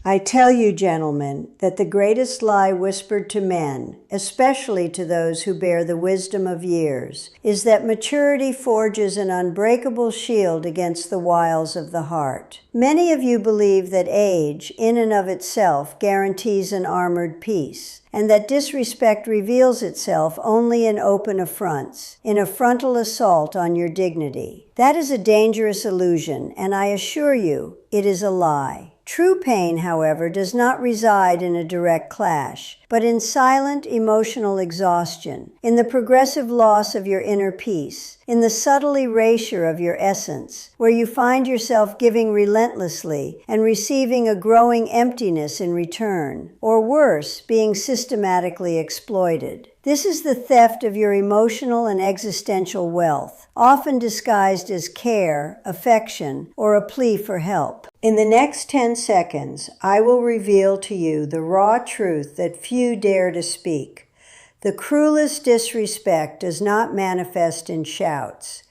I tell you, gentlemen, that the greatest lie whispered to men, especially to those who bear the wisdom of years, is that maturity forges an unbreakable shield against the wiles of the heart. Many of you believe that age, in and of itself, guarantees an armored peace, and that disrespect reveals itself only in open affronts, in a frontal assault on your dignity. That is a dangerous illusion, and I assure you, it is a lie. True pain, however, does not reside in a direct clash, but in silent emotional exhaustion, in the progressive loss of your inner peace, in the subtle erasure of your essence, where you find yourself giving relentlessly and receiving a growing emptiness in return, or worse, being systematically exploited. This is the theft of your emotional and existential wealth, often disguised as care, affection, or a plea for help. In the next 10 seconds, I will reveal to you the raw truth that few dare to speak. The cruelest disrespect does not manifest in shouts.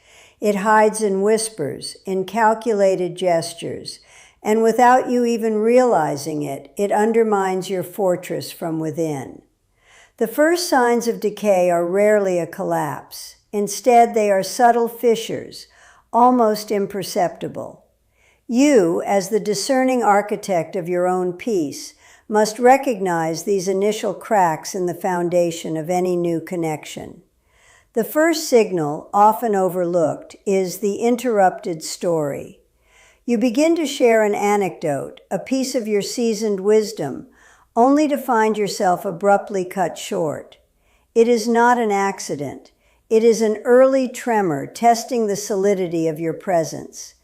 It hides in whispers, in calculated gestures, and without you even realizing it, it undermines your fortress from within. The first signs of decay are rarely a collapse. Instead, they are subtle fissures, almost imperceptible. You, as the discerning architect of your own peace, must recognize these initial cracks in the foundation of any new connection. The first signal, often overlooked, is the interrupted story. You begin to share an anecdote, a piece of your seasoned wisdom, only to find yourself abruptly cut short. It is not an accident. It is an early tremor testing the solidity of your presence.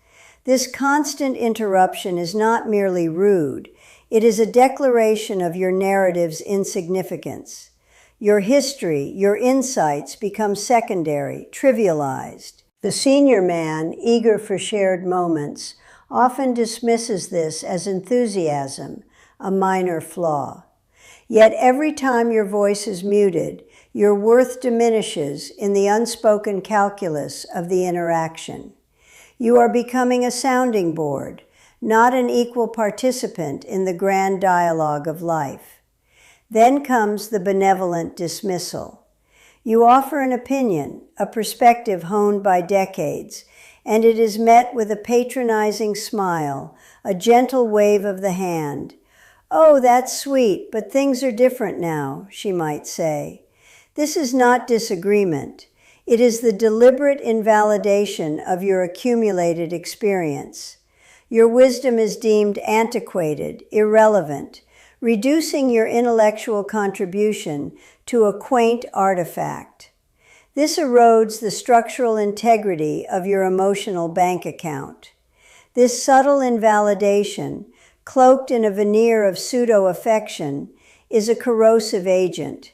This constant interruption is not merely rude. It is a declaration of your narrative's insignificance. Your history, your insights become secondary, trivialized. The senior man, eager for shared moments, often dismisses this as enthusiasm, a minor flaw. Yet every time your voice is muted, your worth diminishes in the unspoken calculus of the interaction. You are becoming a sounding board, not an equal participant in the grand dialogue of life. Then comes the benevolent dismissal. You offer an opinion, a perspective honed by decades, and it is met with a patronizing smile, a gentle wave of the hand. "Oh, that's sweet, but things are different now," she might say. This is not disagreement. It is the deliberate invalidation of your accumulated experience. Your wisdom is deemed antiquated, irrelevant, reducing your intellectual contribution to a quaint artifact. This erodes the structural integrity of your emotional bank account. This subtle invalidation, cloaked in a veneer of pseudo-affection, is a corrosive agent.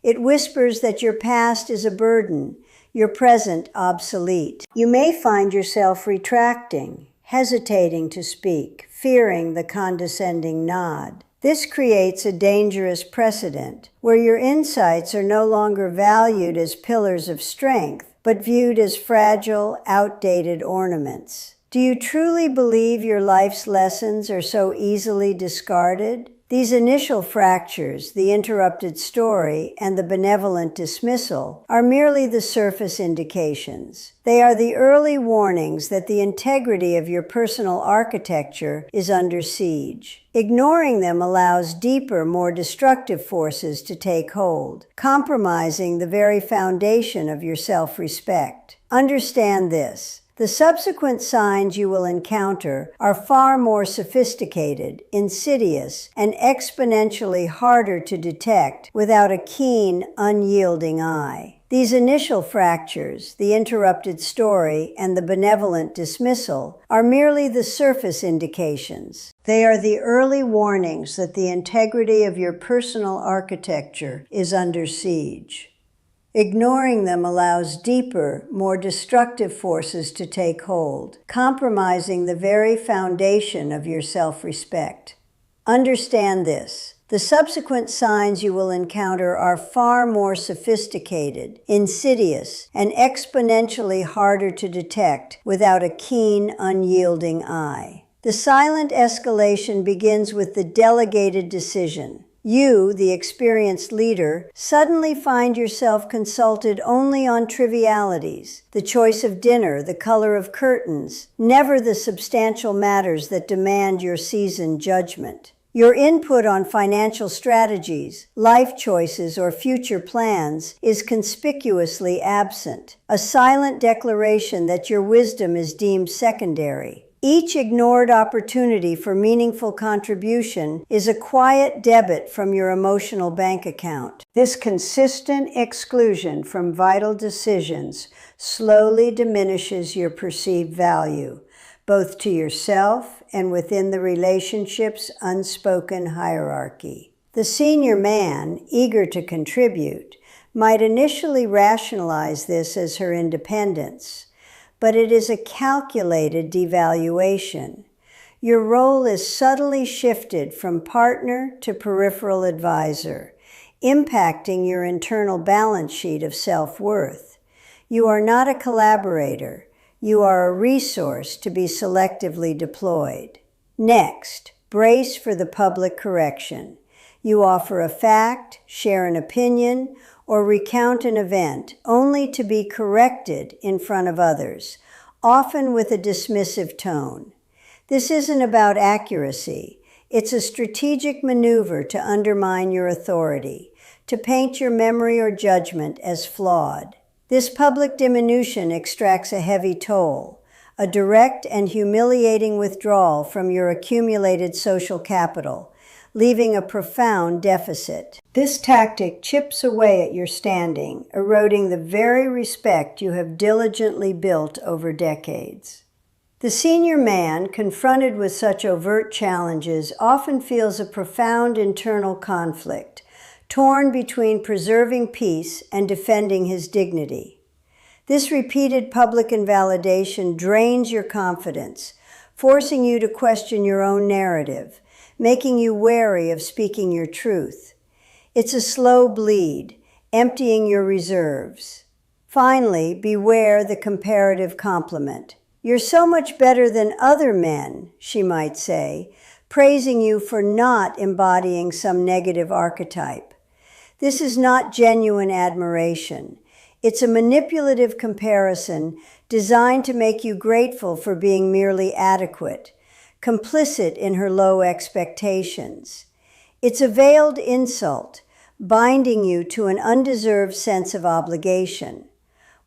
It whispers that your past is a burden, your present obsolete. You may find yourself retracting, hesitating to speak, fearing the condescending nod. This creates a dangerous precedent, where your insights are no longer valued as pillars of strength, but viewed as fragile, outdated ornaments. Do you truly believe your life's lessons are so easily discarded? These initial fractures, the interrupted story, and the benevolent dismissal, are merely the surface indications. They are the early warnings that the integrity of your personal architecture is under siege. Ignoring them allows deeper, more destructive forces to take hold, compromising the very foundation of your self-respect. Understand this. The subsequent signs you will encounter are far more sophisticated, insidious, and exponentially harder to detect without a keen, unyielding eye. These initial fractures, the interrupted story, and the benevolent dismissal, are merely the surface indications. They are the early warnings that the integrity of your personal architecture is under siege. Ignoring them allows deeper, more destructive forces to take hold, compromising the very foundation of your self-respect. Understand this. The subsequent signs you will encounter are far more sophisticated, insidious, and exponentially harder to detect without a keen, unyielding eye. The silent escalation begins with the delegated decision. You, the experienced leader, suddenly find yourself consulted only on trivialities, the choice of dinner, the color of curtains, never the substantial matters that demand your seasoned judgment. Your input on financial strategies, life choices, or future plans is conspicuously absent, a silent declaration that your wisdom is deemed secondary. Each ignored opportunity for meaningful contribution is a quiet debit from your emotional bank account. This consistent exclusion from vital decisions slowly diminishes your perceived value, both to yourself and within the relationship's unspoken hierarchy. The senior man, eager to contribute, might initially rationalize this as her independence, but it is a calculated devaluation. Your role is subtly shifted from partner to peripheral advisor, impacting your internal balance sheet of self-worth. You are not a collaborator. You are a resource to be selectively deployed. Next, brace for the public correction. You offer a fact, share an opinion, or recount an event only to be corrected in front of others, often with a dismissive tone. This isn't about accuracy. It's a strategic maneuver to undermine your authority, to paint your memory or judgment as flawed. This public diminution extracts a heavy toll, a direct and humiliating withdrawal from your accumulated social capital, leaving a profound deficit. This tactic chips away at your standing, eroding the very respect you have diligently built over decades. The senior man, confronted with such overt challenges, often feels a profound internal conflict, torn between preserving peace and defending his dignity. This repeated public invalidation drains your confidence, forcing you to question your own narrative, making you wary of speaking your truth. It's a slow bleed, emptying your reserves. Finally, beware the comparative compliment. You're so much better than other men, she might say, praising you for not embodying some negative archetype. This is not genuine admiration. It's a manipulative comparison designed to make you grateful for being merely adequate, complicit in her low expectations. It's a veiled insult, binding you to an undeserved sense of obligation.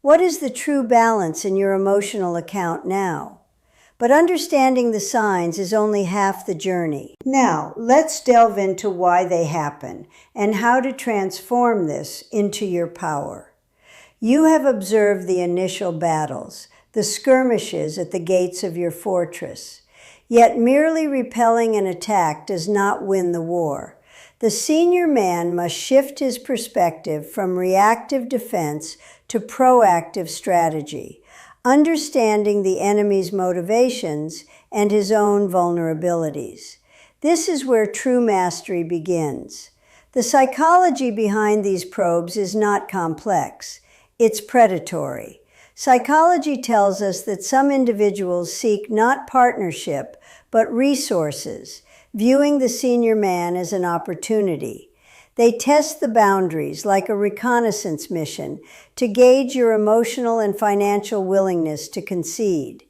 What is the true balance in your emotional account now? But understanding the signs is only half the journey. Now, let's delve into why they happen and how to transform this into your power. You have observed the initial battles, the skirmishes at the gates of your fortress. Yet merely repelling an attack does not win the war. The senior man must shift his perspective from reactive defense to proactive strategy, understanding the enemy's motivations and his own vulnerabilities. This is where true mastery begins. The psychology behind these probes is not complex. It's predatory. Psychology tells us that some individuals seek not partnership, but resources, viewing the senior man as an opportunity. They test the boundaries like a reconnaissance mission to gauge your emotional and financial willingness to concede.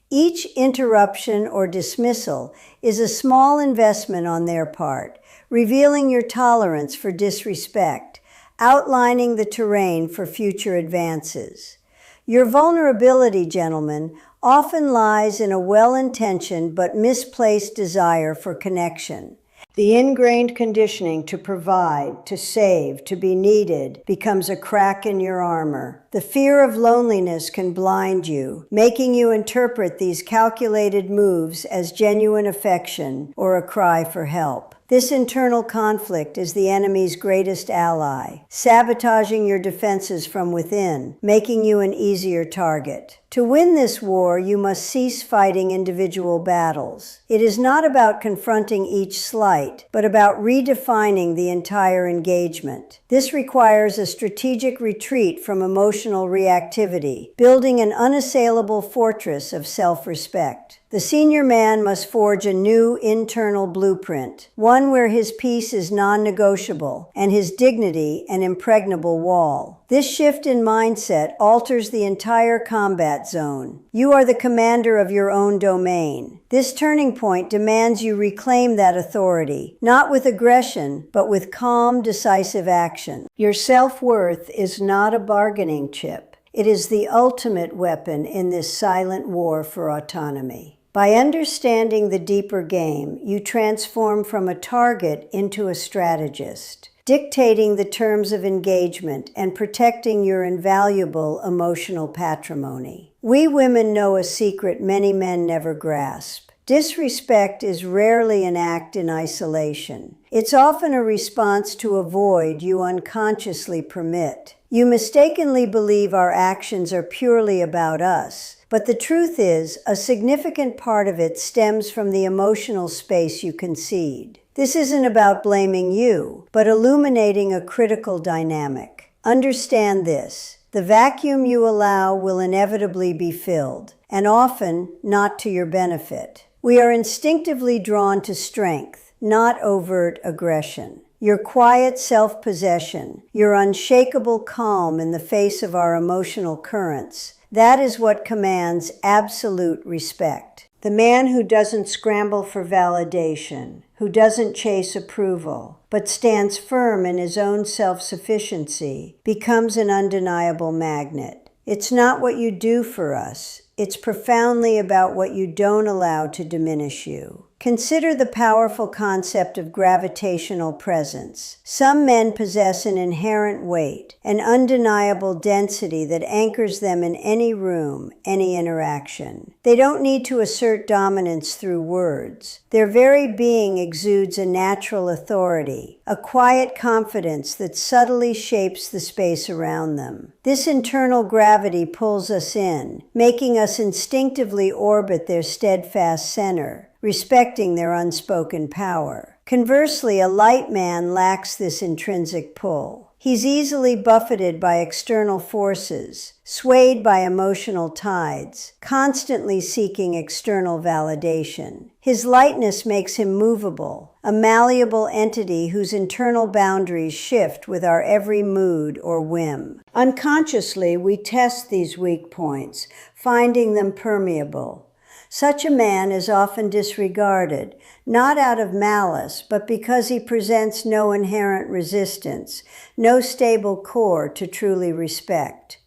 Each interruption or dismissal is a small investment on their part, revealing your tolerance for disrespect, outlining the terrain for future advances. Your vulnerability, gentlemen, often lies in a well-intentioned but misplaced desire for connection. The ingrained conditioning to provide, to save, to be needed becomes a crack in your armor. The fear of loneliness can blind you, making you interpret these calculated moves as genuine affection or a cry for help. This internal conflict is the enemy's greatest ally, sabotaging your defenses from within, making you an easier target. To win this war, you must cease fighting individual battles. It is not about confronting each slight, but about redefining the entire engagement. This requires a strategic retreat from emotional reactivity, building an unassailable fortress of self-respect. The senior man must forge a new internal blueprint, one where his peace is non-negotiable and his dignity an impregnable wall. This shift in mindset alters the entire combat zone. You are the commander of your own domain. This turning point demands you reclaim that authority, not with aggression, but with calm, decisive action. Your self-worth is not a bargaining chip. It is the ultimate weapon in this silent war for autonomy. By understanding the deeper game, you transform from a target into a strategist, dictating the terms of engagement and protecting your invaluable emotional patrimony. We women know a secret many men never grasp. Disrespect is rarely an act in isolation. It's often a response to a void you unconsciously permit. You mistakenly believe our actions are purely about us, but the truth is, a significant part of it stems from the emotional space you concede. This isn't about blaming you, but illuminating a critical dynamic. Understand this: the vacuum you allow will inevitably be filled, and often not to your benefit. We are instinctively drawn to strength, not overt aggression. Your quiet self-possession, your unshakable calm in the face of our emotional currents, that is what commands absolute respect. The man who doesn't scramble for validation, who doesn't chase approval, but stands firm in his own self-sufficiency, becomes an undeniable magnet. It's not what you do for us. It's profoundly about what you don't allow to diminish you. Consider the powerful concept of gravitational presence. Some men possess an inherent weight, an undeniable density that anchors them in any room, any interaction. They don't need to assert dominance through words. Their very being exudes a natural authority, a quiet confidence that subtly shapes the space around them. This internal gravity pulls us in, making us instinctively orbit their steadfast center, respecting their unspoken power. Conversely, a light man lacks this intrinsic pull. He's easily buffeted by external forces, swayed by emotional tides, constantly seeking external validation. His lightness makes him movable, a malleable entity whose internal boundaries shift with our every mood or whim. Unconsciously, we test these weak points, finding them permeable. Such a man is often disregarded, not out of malice, but because he presents no inherent resistance, no stable core to truly respect.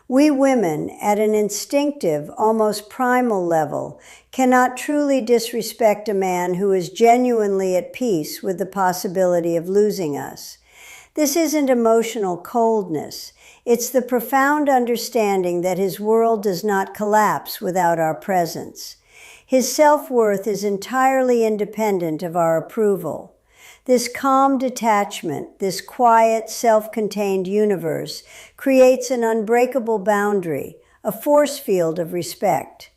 We women, at an instinctive, almost primal level, cannot truly disrespect a man who is genuinely at peace with the possibility of losing us. This isn't emotional coldness. It's the profound understanding that his world does not collapse without our presence. His self-worth is entirely independent of our approval. This calm detachment, this quiet, self-contained universe, creates an unbreakable boundary, a force field of respect.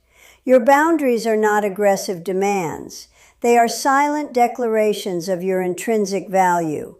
Your boundaries are not aggressive demands. They are silent declarations of your intrinsic value.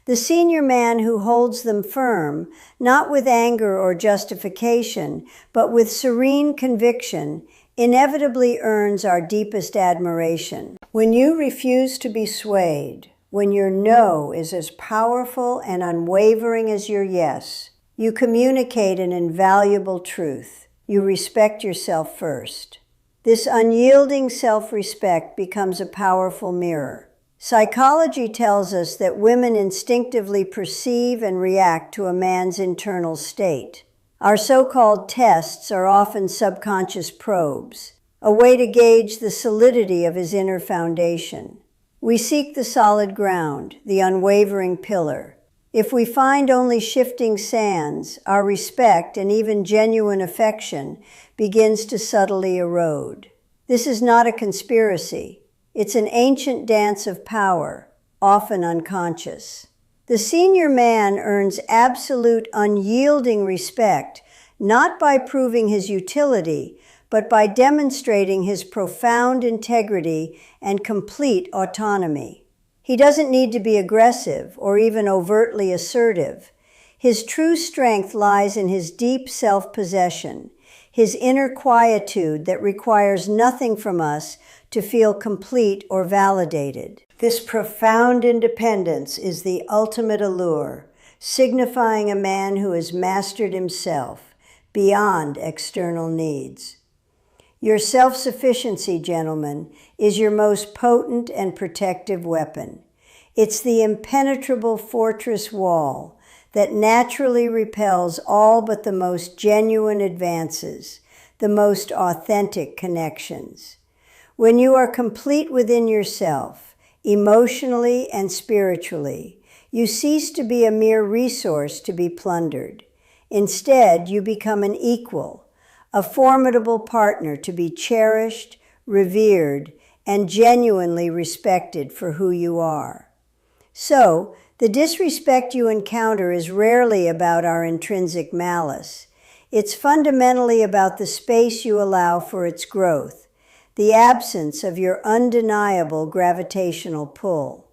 The senior man who holds them firm, not with anger or justification, but with serene conviction, inevitably earns our deepest admiration. When you refuse to be swayed, when your no is as powerful and unwavering as your yes, you communicate an invaluable truth. You respect yourself first. This unyielding self-respect becomes a powerful mirror. Psychology tells us that women instinctively perceive and react to a man's internal state. Our so-called tests are often subconscious probes, a way to gauge the solidity of his inner foundation. We seek the solid ground, the unwavering pillar. If we find only shifting sands, our respect and even genuine affection begins to subtly erode. This is not a conspiracy. It's an ancient dance of power, often unconscious. The senior man earns absolute unyielding respect, not by proving his utility, but by demonstrating his profound integrity and complete autonomy. He doesn't need to be aggressive or even overtly assertive. His true strength lies in his deep self-possession. his inner quietude that requires nothing from us to feel complete or validated. This profound independence is the ultimate allure, signifying a man who has mastered himself beyond external needs. Your self-sufficiency, gentlemen, is your most potent and protective weapon. It's the impenetrable fortress wall that naturally repels all but the most genuine advances, the most authentic connections. When you are complete within yourself, emotionally and spiritually, you cease to be a mere resource to be plundered. Instead, you become an equal, a formidable partner to be cherished, revered, and genuinely respected for who you are. So, the disrespect you encounter is rarely about our intrinsic malice. It's fundamentally about the space you allow for its growth, the absence of your undeniable gravitational pull.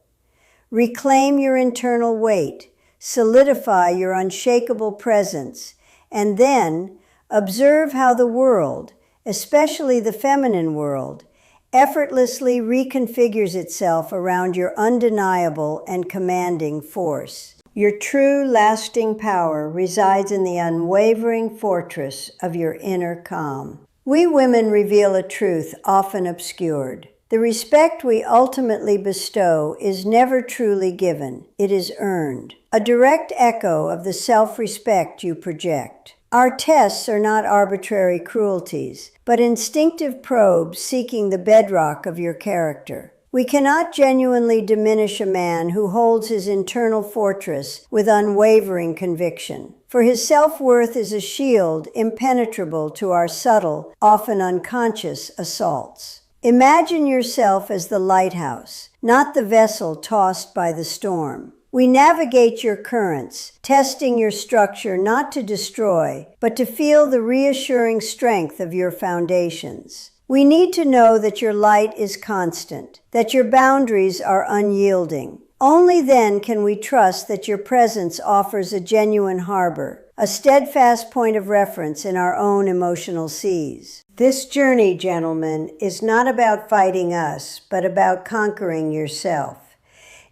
Reclaim your internal weight, solidify your unshakable presence, and then observe how the world, especially the feminine world, effortlessly reconfigures itself around your undeniable and commanding force. Your true, lasting power resides in the unwavering fortress of your inner calm. We women reveal a truth often obscured. The respect we ultimately bestow is never truly given. It is earned, a direct echo of the self-respect you project. Our tests are not arbitrary cruelties, but instinctive probes seeking the bedrock of your character. We cannot genuinely diminish a man who holds his internal fortress with unwavering conviction, for his self-worth is a shield impenetrable to our subtle, often unconscious assaults. Imagine yourself as the lighthouse, not the vessel tossed by the storm. We navigate your currents, testing your structure not to destroy, but to feel the reassuring strength of your foundations. We need to know that your light is constant, that your boundaries are unyielding. Only then can we trust that your presence offers a genuine harbor, a steadfast point of reference in our own emotional seas. This journey, gentlemen, is not about fighting us, but about conquering yourself.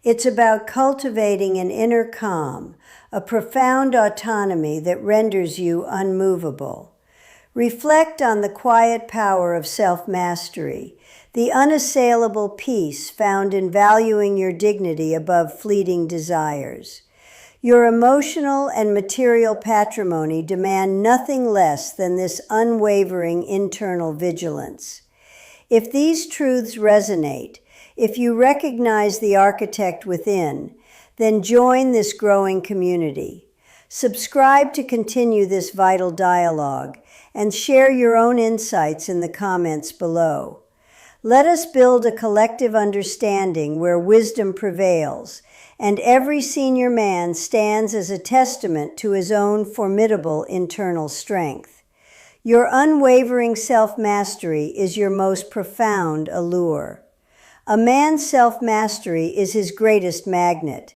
It's about cultivating an inner calm, a profound autonomy that renders you unmovable. Reflect on the quiet power of self-mastery, the unassailable peace found in valuing your dignity above fleeting desires. Your emotional and material patrimony demand nothing less than this unwavering internal vigilance. If these truths resonate, if you recognize the architect within, then join this growing community. Subscribe to continue this vital dialogue and share your own insights in the comments below. Let us build a collective understanding where wisdom prevails, and every senior man stands as a testament to his own formidable internal strength. Your unwavering self-mastery is your most profound allure. A man's self-mastery is his greatest magnet.